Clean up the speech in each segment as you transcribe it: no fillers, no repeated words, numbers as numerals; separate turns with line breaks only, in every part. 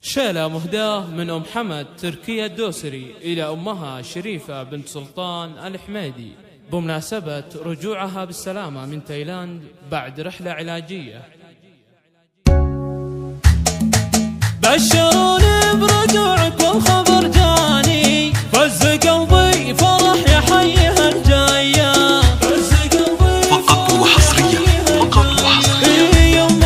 شيلة مهداة من أم حمد تركيا الدوسري إلى أمها شريفة بنت سلطان الحميدي بمناسبة رجوعها بالسلامة من تايلاند بعد رحلة علاجية.
بشروني برجوعك والخبر جاني، فز قلبي فرح يا حيها الجاية، فز قلبي
فقط وحصريا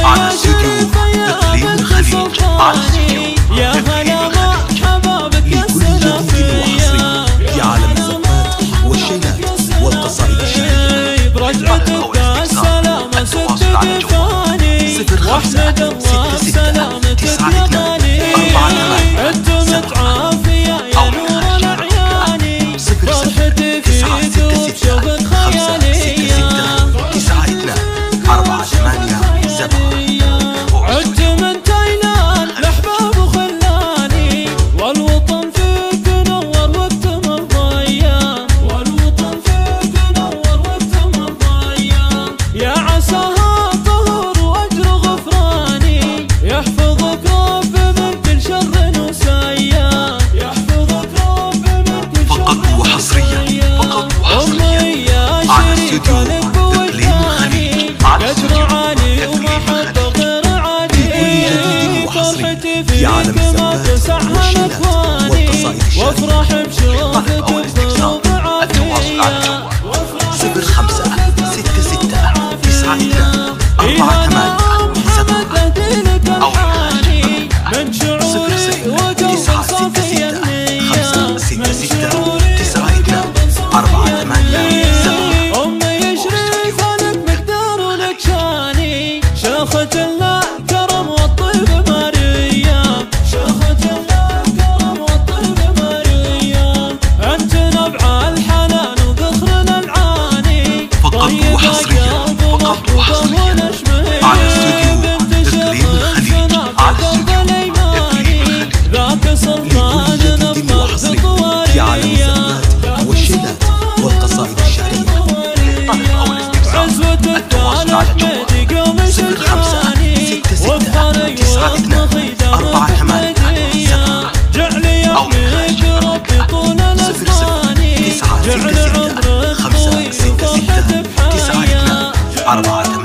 على استوديو تقليم الخليج، على استوديو
يا هلا حبابك
لكل جديد وحصري في عالم الزفات والشيلات والقصائد الشعرية.
برجعتك السلامة ست دفاني، واحمد الله سلامتك يا غالي، انت متعافية يا نور العياني، فرحتي فيك وبشوفك خيالية. عدت من تايلاند لأحباب وخلاني، والوطن فيك نور وقت ما ضيع، والوطن فيك نور وقت ما ضيع. يا عساها طهر وأجر غفراني، يحفظك رب من كل شر وسيا، يحفظك رب من كل شر
فقط وحصريا
أمي يا شريفة لك بوجهاني، قدر عالي ومحبة غير عادية، فرحتي فيك ما تسعها الأكواني، وافرح بشوفك بقلوب عافية.
0566
أو من شعوري وقلب صافي النية، من شعوري أمي شريفة لك مقدار ولك شاني، شيخة الله كرم والطيب مريم، شيخة الله كرم والطيب مريم، أنت نبع الحنان وذخرنا العاني،
فقط وحصريا على استوديو تقليم الخليج، على استوديو تقليم الخليج
ذاك سلطان نبض
في عالم الزفات والشيلات والقصائد الشعرية. للطلب أو الاستفسار التواصل على جوال 0566
جعلي يملك ربي طول الأزمان، جعل عمرك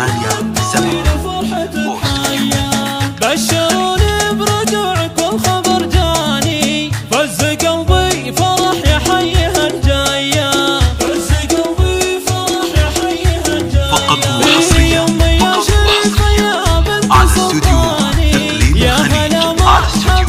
طويل وفرحتك حية،
0487
بشروني برجوعك والخبر جاني، فز قلبي فرح يا حيها الجاية، فز قلبي فرح يا حيها الجاية.
فقط وحصريا
يا شريفة يا بنت
على استوديو
سلطاني،
تقليم
يا
الخليج،
هلا
على استوديو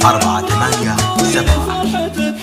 487.